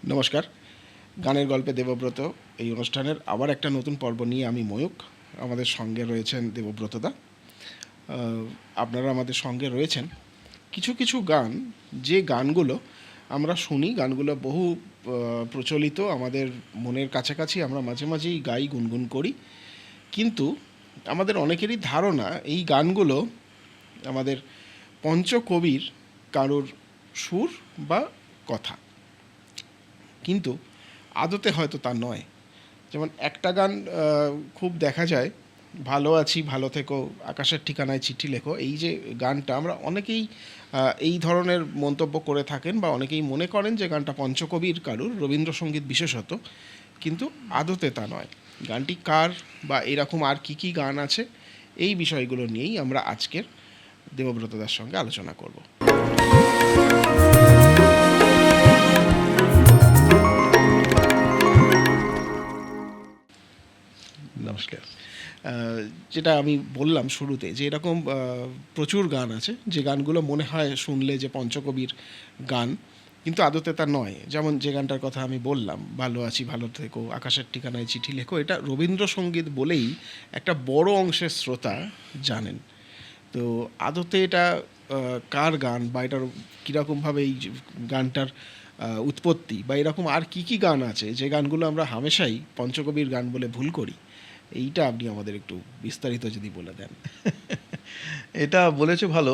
নমস্কার। গানের গল্পে দেবব্রত এই অনুষ্ঠানের আবার একটা নতুন পর্ব নিয়ে আমি ময়ূক। আমাদের সঙ্গে রয়েছেন দেবব্রতদা। আপনারা আমাদের সঙ্গে রয়েছেন। কিছু কিছু গান, যে গানগুলো আমরা শুনি, গানগুলো বহু প্রচলিত, আমাদের মনের কাছাকাছি, আমরা মাঝে মাঝেই গাই, গুনগুন করি। কিন্তু আমাদের অনেকেরই ধারণা এই গানগুলো আমাদের পঞ্চকবির কারোর সুর বা কথা, কিন্তু আদতে হয়তো তা নয়। যেমন একটা গান খুব দেখা যায়, ভালো আছি ভালো থেকো, আকাশের ঠিকানায় চিঠি লেখো। এই যে গানটা, আমরা অনেকেই এই ধরনের মন্তব্য করে থাকেন বা অনেকেই মনে করেন যে গানটা পঞ্চকবির কারুর, রবীন্দ্রসঙ্গীত বিশেষত, কিন্তু আদতে তা নয়। গানটি কার বা এরকম আর কি কি গান আছে, এই বিষয়গুলো নিয়েই আমরা আজকের দেবব্রতদার সঙ্গে আলোচনা করব। নমস্কার। যেটা আমি বললাম শুরুতে, যে এরকম প্রচুর গান আছে যে গানগুলো মনে হয় শুনলে যে পঞ্চকবির গান, কিন্তু আদতে তা নয়। যেমন যে গানটার কথা আমি বললাম, ভালো আছি ভালো থেকো, আকাশের ঠিকানায় চিঠি লেখো, এটা রবীন্দ্রসঙ্গীত বলেই একটা বড় অংশের শ্রোতা জানেন। তো আদতে এটা কার গান, বা এটার কীরকমভাবে এই গানটার উৎপত্তি, বা এরকম আর কি কি গান আছে যে গানগুলো আমরা হামেশাই পঞ্চকবির গান বলে ভুল করি, এইটা আপনি আমাদের একটু বিস্তারিত যদি বলে দেন। এটা বলেছো ভালো।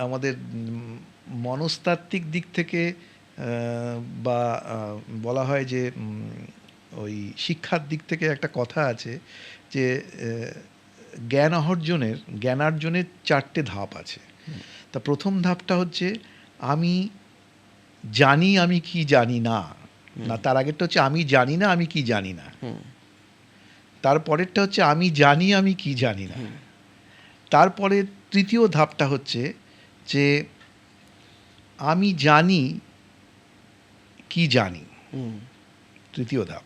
আমাদের মনস্তাত্ত্বিক দিক থেকে বা বলা হয় যে ওই শিক্ষার দিক থেকে একটা কথা আছে যে জ্ঞানার্জনের 4টে ধাপ আছে। তা প্রথম ধাপটা হচ্ছে আমি জানি আমি কি জানি না, তার আগেরটা হচ্ছে আমি জানি না আমি কি জানি না, তারপরেরটা হচ্ছে আমি জানি আমি কি জানি না, তারপরে তৃতীয় ধাপটা হচ্ছে যে আমি জানি কি জানি, তৃতীয় ধাপ।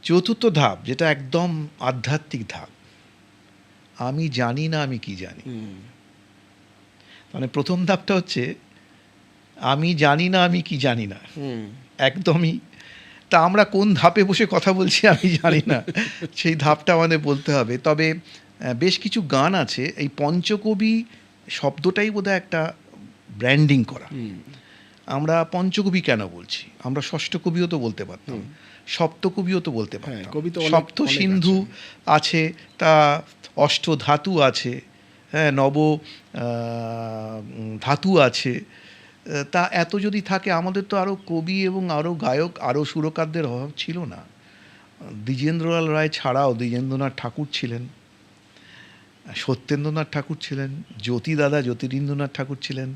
চতুর্থ ধাপ, যেটা একদম আধ্যাত্মিক ধাপ, আমি জানি না আমি কি জানি। মানে প্রথম ধাপটা হচ্ছে আমি জানি না আমি কি জানি না, একদমই। তা আমরা কোন ধাপে বসে কথা বলছি আমি জানি না, সেই ধাপটা আমাদের বলতে হবে। তবে বেশ কিছু গান আছে, এই পঞ্চকবি শব্দটাই বোধহয় একটা ব্র্যান্ডিং করা। আমরা পঞ্চকবি কেন বলছি? আমরা ষষ্ঠ কবিও তো বলতে পারতাম, সপ্তকবিও তো বলতে পারতাম, সপ্ত সিন্ধু আছে, তা অষ্ট ধাতু আছে, হ্যাঁ, নব ধাতু আছে। তা এত যদি থাকে, আমাদের তো আরও কবি এবং আরও গায়ক, আরও সুরকারদের অভাব ছিল না। দ্বিজেন্দ্রলাল রায় ছাড়াও দ্বিজেন্দ্রনাথ ঠাকুর ছিলেন, সত্যেন্দ্রনাথ ঠাকুর ছিলেন, জ্যোতিরিন্দ্রনাথ ঠাকুর ছিলেন,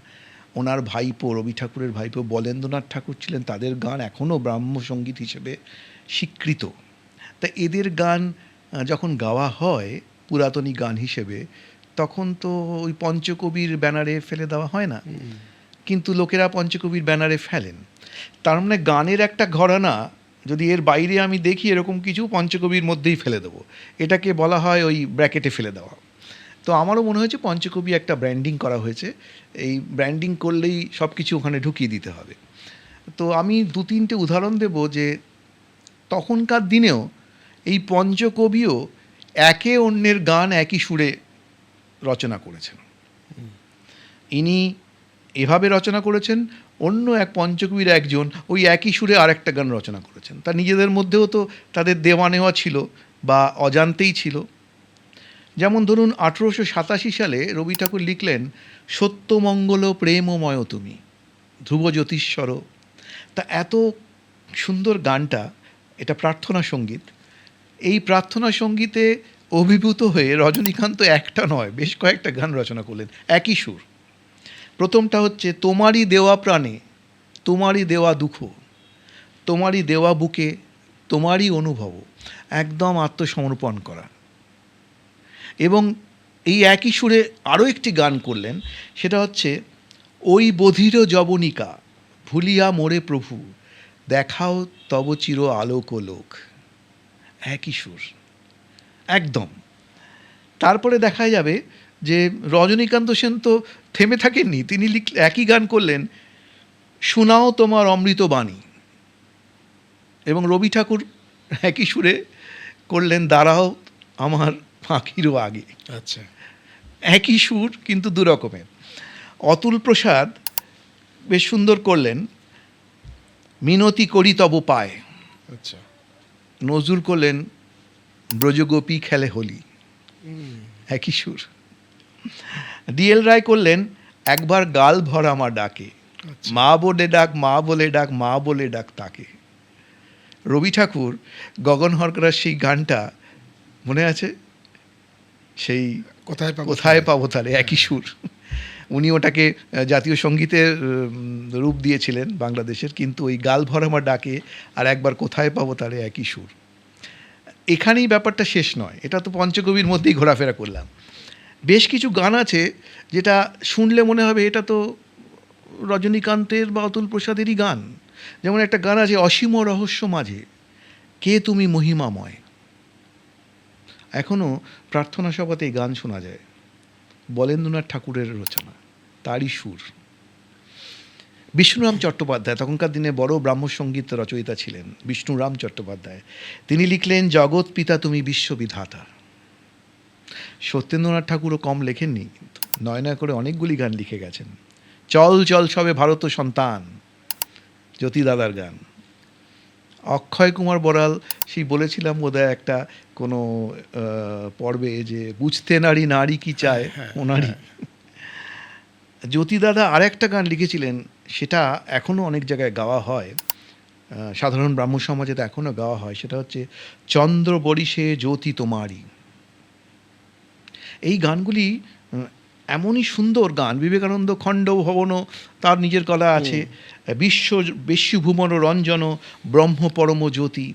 ওনার ভাইপো, রবি ঠাকুরের ভাইপো বলেন্দ্রনাথ ঠাকুর ছিলেন। তাদের গান এখনও ব্রাহ্মসঙ্গীত হিসেবে স্বীকৃত। তা এদের গান যখন গাওয়া হয় পুরাতনী গান হিসেবে, তখন তো ওই পঞ্চকবির ব্যানারে ফেলে দেওয়া হয় না, কিন্তু লোকেরা পঞ্চকবির ব্যানারে ফেলেন। তার মানে গানের একটা ঘরানা যদি এর বাইরে আমি দেখি, এরকম কিছু পঞ্চকবির মধ্যেই ফেলে দেবো, এটাকে বলা হয় ওই ব্র্যাকেটে ফেলে দেওয়া। তো আমারও মনে হয়েছে পঞ্চকবি একটা ব্র্যান্ডিং করা হয়েছে, এই ব্র্যান্ডিং করলেই সব কিছু ওখানে ঢুকিয়ে দিতে হবে। তো আমি 2-3টে উদাহরণ দেব যে তখনকার দিনেও এই পঞ্চকবিও একে অন্যের গান একই সুরে রচনা করেছেন। ইনি এভাবে রচনা করেছেন, অন্য এক পঞ্চকবির একজন ওই একই সুরে আরেকটা গান রচনা করেছেন। তা নিজেদের মধ্যেও তো তাদের দেওয়া নেওয়া ছিল বা অজান্তেই ছিল। যেমন ধরুন 1887 সালে রবি ঠাকুর লিখলেন সত্যমঙ্গল প্রেমময় তুমি ধ্রুব জ্যোতিশ্বর। তা এত সুন্দর গানটা, এটা প্রার্থনা সঙ্গীত। এই প্রার্থনা সঙ্গীতে অভিভূত হয়ে রজনীকান্ত একটা নয় বেশ কয়েকটা গান রচনা করলেন একই সুর। প্রথমটা হচ্ছে তোমারই দেওয়া প্রাণে তোমারই দেওয়া দুঃখ, তোমারই দেওয়া বুকে তোমারই অনুভব, একদম আত্মসমর্পণ করা। এবং এই একই সুরে আরও একটি গান করলেন, সেটা হচ্ছে ওই বধির যবনিকা ভুলিয়া মোরে প্রভু দেখাও তব চির আলোক লোক, একই সুর একদম। তারপরে দেখা যাবে যে রজনীকান্ত সেন তো থেমে থাকেননি, তিনি একই গান করলেন শোনাও তোমার অমৃত বাণী, এবং রবি ঠাকুর একই সুরে করলেন দাঁড়াও আমার পাখিরও আগে। আচ্ছা। একই সুর কিন্তু দু রকমের। অতুল প্রসাদ বেশ সুন্দর করলেন মিনতি করি তব পায়, আচ্ছা। নজরুল করলেন ব্রজগোপী খেলে হোলি, একই সুর। ডিএল রায় করলেন একবার গাল ভর আমার ডাকে, আচ্ছা। মা বলে ডাক, মা বলে ডাক, মা বলে ডাক তাকে। রবি ঠাকুর গগন হরকরার সেই গানটা মনে আছে, সেই কোথায় পাবো কোথায় পাবো তারে, একই সুর। উনি ওটাকে জাতীয় সঙ্গীতের রূপ দিয়েছিলেন বাংলাদেশের, কিন্তু ওই গাল ভর আমার ডাকে আর একবার কোথায় পাবো তারে একই সুর। এখানেই ব্যাপারটা শেষ নয়, এটা তো পঞ্চকবির মধ্যেই ঘোরাফেরা করলাম। বেশ কিছু গান আছে যেটা শুনলে মনে হবে এটা তো রজনীকান্তের বা অতুল প্রসাদেরই গান। যেমন একটা গান আছে অসীম রহস্য মাঝে কে তুমি মহিমাময়, এখনও প্রার্থনা সভাতে এই গান শোনা যায়, বলেন্দ্রনাথ ঠাকুরের রচনা, তারই সুর। বিষ্ণুরাম চট্টোপাধ্যায় তখনকার দিনে বড় ব্রাহ্মসঙ্গীত রচয়িতা ছিলেন, বিষ্ণুরাম চট্টোপাধ্যায়। তিনি লিখলেন জগৎ পিতা তুমি বিশ্ববিধাতা। সত্যেন্দ্রনাথ ঠাকুরও কম লেখেননি, কিন্তু নয় নয় করে অনেকগুলি গান লিখে গেছেন। চল চল সবে ভারত সন্তান, জ্যোতি দাদার গান। অক্ষয় কুমার বড়াল, সেই বলেছিলাম বোধহয় একটা কোনো পর্বে যে বুঝতে নারী নারী কি চায় ওনারই। জ্যোতি দাদা আর একটা গান লিখেছিলেন, সেটা এখনও অনেক জায়গায় গাওয়া হয়, সাধারণ ব্রাহ্ম সমাজে তো এখনও গাওয়া হয়, সেটা হচ্ছে চন্দ্র বরিশে জ্যোতি তোমারই। এই গানগুলি এমনই সুন্দর গান। বিবেকানন্দ খণ্ড ভবন তার নিজের কলা আছে, বিশ্বভুবন রঞ্জন ব্রহ্ম পরম জ্যোতি।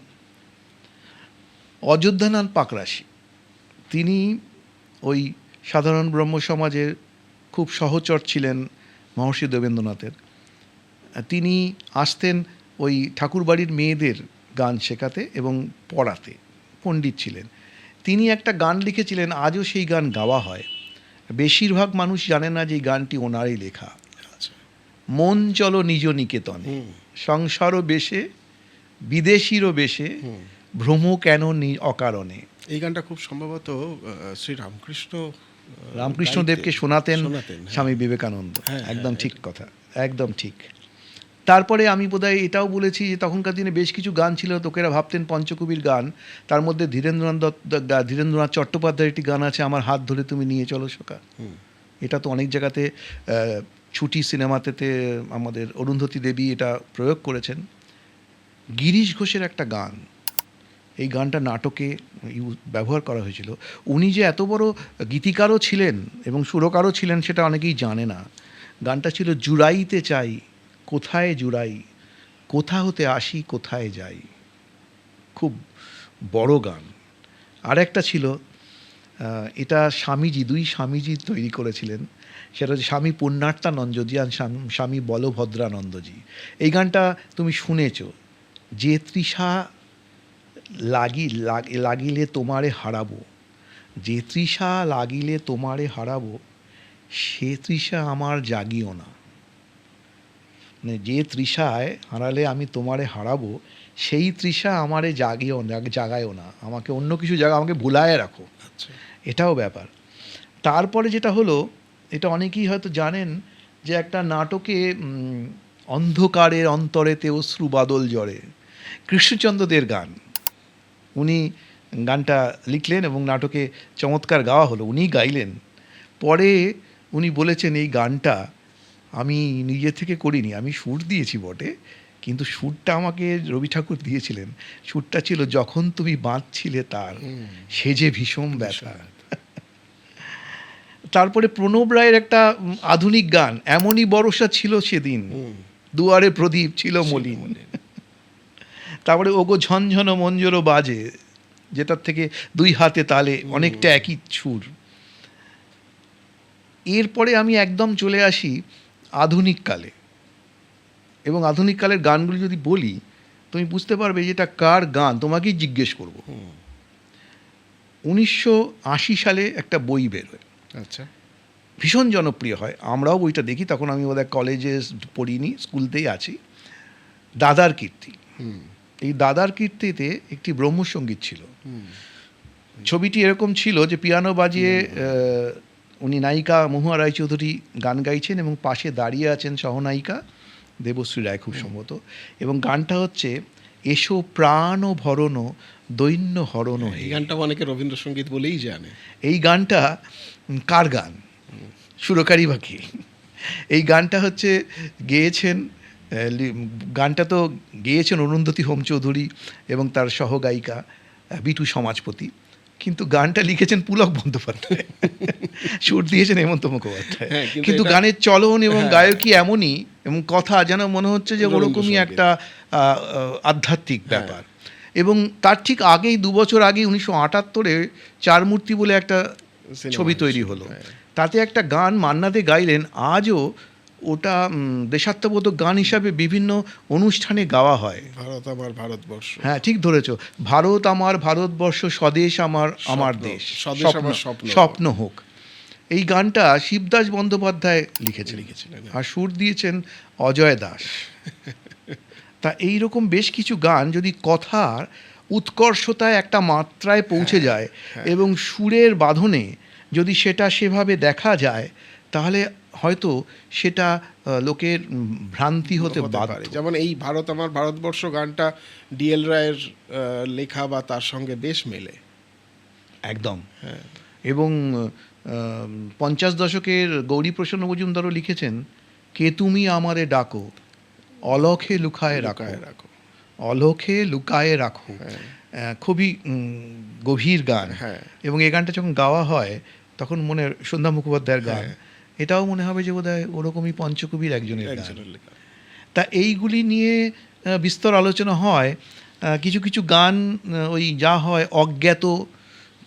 অযোধ্যানাথ পাকরাশি, তিনি ওই সাধারণ ব্রহ্ম সমাজের খুব সহচর ছিলেন মহর্ষি দেবেন্দ্রনাথের। তিনি আসতেন ওই ঠাকুরবাড়ির মেয়েদের গান শেখাতে এবং পড়াতে, পণ্ডিত ছিলেন। তিনি একটা গান লিখেছিলেন, আজও সেই গান গাওয়া হয়। বেশিরভাগ মানুষ জানে না যে এই গানটি ওনারই লেখা। আচ্ছা। মন চলো নিজ নিকেতনে, সংসারও বেশে বিদেশিরও বেশে, ভ্রম কেন অকারণে। এই গানটা খুব সম্ভবত শ্রী রামকৃষ্ণদেবকে শোনাতেন হ্যাঁ। স্বামী বিবেকানন্দ। হ্যাঁ, একদম ঠিক কথা, একদম ঠিক। তারপরে আমি বোধহয় এটাও বলেছি যে তখনকার দিনে বেশ কিছু গান ছিল, লোকেরা ভাবতেন পঞ্চকবির গান। তার মধ্যে ধীরেন্দ্রনাথ চট্টোপাধ্যায়ের একটি গান আছে, আমার হাত ধরে তুমি নিয়ে চলো সখা। এটা তো অনেক জায়গাতে ছুটি সিনেমাতে আমাদের অরুন্ধতী দেবী এটা প্রয়োগ করেছেন। গিরিশ ঘোষের একটা গান, এই গানটা নাটকে ব্যবহার করা হয়েছিল। উনি যে এত বড় গীতিকারও ছিলেন এবং সুরকারও ছিলেন সেটা অনেকেই জানে না। গানটা ছিল জুড়াইতে চাই কোথায় জুড়াই, কোথা হতে আসি কোথায় যাই। খুব বড় গান। আর একটা ছিল, এটা স্বামীজি, দুই স্বামীজি তৈরি করেছিলেন, সেটা হচ্ছে স্বামী পুণ্যার্থানন্দজি আর স্বামী বলভদ্রানন্দজি। এই গানটা তুমি শুনেছ, যে তৃষা লাগিলে তোমারে হারাবো, যে তৃষা লাগিলে তোমারে হারাবো, সে তৃষা আমার জাগিও না। মানে যে তৃষায় হারালে আমি তোমারে হারাবো, সেই তৃষা আমারে জাগায়ও না, আমাকে অন্য কিছু জায়গা, আমাকে ভুলায় রাখো। আচ্ছা। এটাও ব্যাপার। তারপরে যেটা হলো, এটা অনেকেই হয়তো জানেন যে একটা নাটকে অন্ধকারের অন্তরেতে অশ্রু বাদল জড়ে, কৃষ্ণচন্দ্রদের গান, উনি গানটা লিখলেন এবং নাটকে চমৎকার গাওয়া হলো, উনি গাইলেন। পরে উনি বলেছেন এই গানটা আমি নিজে থেকে করিনি, আমি সুর দিয়েছি বটে, কিন্তু সুরটা আমাকে রবি ঠাকুর দিয়েছিলেন। সুরটা ছিল যখন তুমি বাঁধছিলে তার, সে যে ভীষণ ব্যথা। তারপরে প্রণব রায়ের একটা আধুনিক গান, এমনই বর্ষা ছিল সেদিন, দুয়ারে প্রদীপ ছিল মলিন। তারপরে ওগো ঝনঝন মঞ্জরও বাজে, যেটার থেকে দুই হাতে তালে, অনেকটা একই সুর। এরপরে আমি একদম চলে আসি আধুনিক কালে, এবং আধুনিক কালের গানগুলি যদি বলি তুমি বুঝতে পারবে যে এটা কার গান, তোমাকেই জিজ্ঞেস করব। 1980 সালে একটা বই বেরোয়, আচ্ছা, ভীষণ জনপ্রিয় হয়, আমরাও বইটা দেখি, তখন আমি বোধহয় কলেজে পড়িনি, স্কুলতেই আছি। দাদার কীর্তি। এই দাদার কীর্তিতে একটি ব্রহ্মসঙ্গীত ছিল। ছবিটি এরকম ছিল যে পিয়ানো বাজিয়ে উনি নায়িকা মহুয়া রায়চৌধুরী গান গাইছেন এবং পাশে দাঁড়িয়ে আছেন সহনায়িকা দেবশ্রী রায় খুব সম্ভবত, এবং গানটা হচ্ছে এসো প্রাণ ভরণ দৈন্য হরণ হে। এই গানটা অনেকে রবীন্দ্রসঙ্গীত বলেই জানে। এই গানটা কার গান, সুরকারী বা কে? এই গানটা হচ্ছে গেয়েছেন, গানটা তো গেয়েছেন অরুন্ধতী হোম চৌধুরী এবং তার সহগায়িকা বিটু সমাজপতি, কিন্তু গানটা লিখেছেন পুলক বন্দ্যোপাধ্যায়, সুর দিয়েছেন হেমন্ত মুখোপাধ্যায়। হ্যাঁ, কিন্তু এটা- গানের চলন এবং হ্যাঁ। গায়কী এমনই, এবং কথা যেন মনে হচ্ছে যে ওরকমই রবীন্দ্রসঙ্গীত। একটা আধ্যাত্মিক ব্যাপার। এবং তার ঠিক আগেই 2 বছর আগে 1978-এ চার মূর্তি বলে একটা সিনেমা ছবি তৈরি হয়েছিল, হলো। হ্যাঁ। তাতে একটা গান মান্না দে গাইলেন, আজও ওটা দেশাত্মবোধক গান হিসাবে বিভিন্ন অনুষ্ঠানে গাওয়া হয়। ভারত আমার ভারতবর্ষ। হ্যাঁ, ঠিক ধরেছ। ভারত আমার ভারতবর্ষ, স্বদেশ আমার আমার স্বপ্ন, দেশ, স্বদেশ আমার স্বপ্ন। স্বপ্ন হোক। এই গানটা শিবদাস বন্দ্যোপাধ্যায় লিখেছিলেন, লিখেছিলেন। আর সুর দিয়েছেন অজয় দাস। তা এই রকম বেশ কিছু গান যদি কথার উৎকর্ষতায় একটা মাত্রায় পৌঁছে যায় এবং সুরের বাঁধনে যদি সেটা সেভাবে দেখা যায়, তাহলে হয়তো সেটা লোকের ভ্রান্তি হতে হতে বাধ্য। পারে। যেমন এই ভারত আমার ভারতবর্ষ গানটা ডিএল রায়ের লেখা বা তার সঙ্গে বেশ মেলে। একদম। এবং 50 দশকের গৌরীপ্রসন্ন মজুমদারও লিখেছেন, কে তুমি আমারে ডাকো, অলখে লুকায়ে রাখো, লুকায়ে রাখো। অলখে লুকায়ে রাখো। খুবই গভীর গান। হ্যাঁ। এবং এই গানটা যখন গাওয়া হয় তখন মনে, সন্ধ্যা মুখোপাধ্যায়ের গান, এটাও মনে হবে যে বোধহয় ওরকমই পঞ্চকবির একজনের গান। একজনের লেখা। তা এইগুলি নিয়ে বিস্তর আলোচনা হয়। কিছু কিছু গান ওই যা হয় অজ্ঞাত,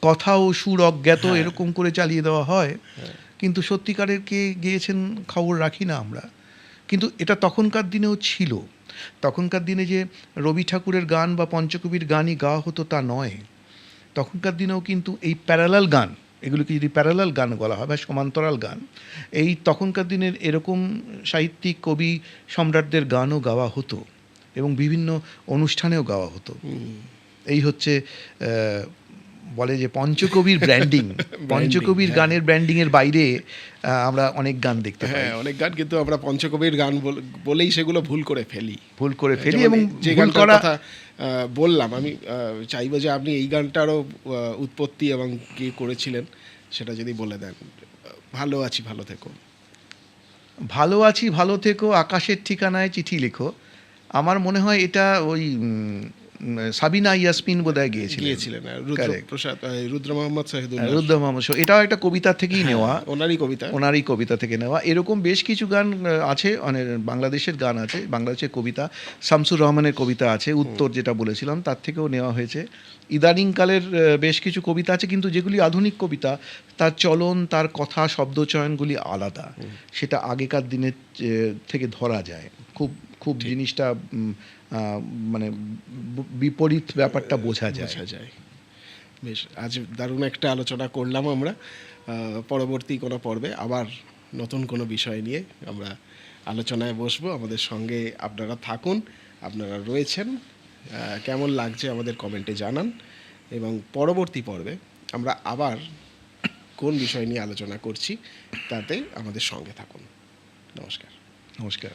কথা ও সুর অজ্ঞাত, এরকম করে চালিয়ে দেওয়া হয়, কিন্তু সত্যিকারের কে গেয়েছেন খবর রাখি না আমরা। কিন্তু এটা তখনকার দিনেও ছিল। তখনকার দিনে যে রবি ঠাকুরের গান বা পঞ্চকবির গানই গাওয়া হতো তা নয়। তখনকার দিনেও কিন্তু এই প্যারালাল গান, এগুলোকে যদি প্যারালাল গান বলা হয় বা সমান্তরাল গান, এই তখনকার দিনের এরকম সাহিত্যিক কবি সম্রাটদের গানও গাওয়া হতো এবং বিভিন্ন অনুষ্ঠানেও গাওয়া হতো। এই হচ্ছে বলে যে পঞ্চকবির ব্র্যান্ডিং। পঞ্চকবির গানের ব্র্যান্ডিংয়ের বাইরে আমরা অনেক গান দেখতে পাই। হ্যাঁ, অনেক গান, কিন্তু আমরা পঞ্চকবির গান বলেই সেগুলো ভুল করে ফেলি। ফেলি যেমন এবং যে ভুল গানটার করা। কথা বললাম, আমি চাইবো যে আপনি এই গানটারও উৎপত্তি এবং কে করেছিলেন সেটা যদি বলে দেন। ভালো আছি ভালো থেকো। ভালো আছি ভালো থেকো, আকাশের ঠিকানায় চিঠি লেখো। আমার মনে হয় এটা ওই সাবিনা ইয়াসমিন বোধহয় গিয়েছিলেন রুদ্রপ্রসাদ, রুদ্র মোহাম্মদ সাহিদুল্লাহ, রুদ্র মোহাম্মদ। এটাও একটা কবিতা থেকেই নেওয়া, ওনারই কবিতা থেকে নেওয়া। এরকম বেশ কিছু গান আছে, অনেক বাংলাদেশের গান আছে, বাংলাদেশের কবিতা, শামসুর রহমানের কবিতা আছে, উত্তর যেটা বলেছিলাম তার থেকেও নেওয়া হয়েছে। ইদানিংকালের বেশ কিছু কবিতা আছে, কিন্তু যেগুলি আধুনিক কবিতা, তার চলন, তার কথা, শব্দচয়নগুলি আলাদা। সেটা আগেকার দিনের থেকে ধরা যায়, খুব খুব জিনিসটা মানে বিপরীত ব্যাপারটা বোঝা যায়। বেশ, আজ দারুণ একটা আলোচনা করলাম আমরা। পরবর্তী কোনো পর্বে আবার নতুন কোনো বিষয় নিয়ে আমরা আলোচনায় বসবো। আমাদের সঙ্গে আপনারা থাকুন, আপনারা রয়েছেন। কেমন লাগছে আমাদের কমেন্টে জানান, এবং পরবর্তী পর্বে আমরা আবার কোন বিষয় নিয়ে আলোচনা করছি তাতে আমাদের সঙ্গে থাকুন। নমস্কার। নমস্কার।